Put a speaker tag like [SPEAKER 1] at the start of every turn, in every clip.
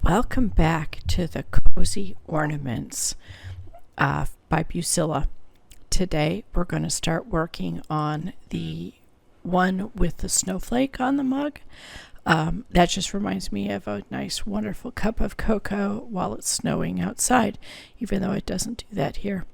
[SPEAKER 1] Welcome back to the Cozy Ornaments by Bucilla. Today we're going to start working on the one with the snowflake on the mug. That just reminds me of a nice wonderful cup of cocoa while it's snowing outside, even though it doesn't do that here.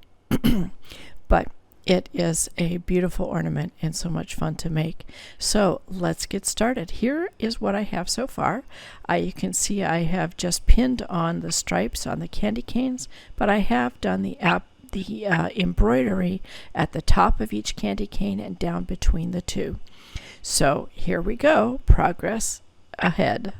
[SPEAKER 1] But it is a beautiful ornament and so much fun to make. So let's get started. Here is what I have so far. You can see I have just pinned on the stripes on the candy canes, but I have done the embroidery at the top of each candy cane and down between the two. So here we go. Progress ahead.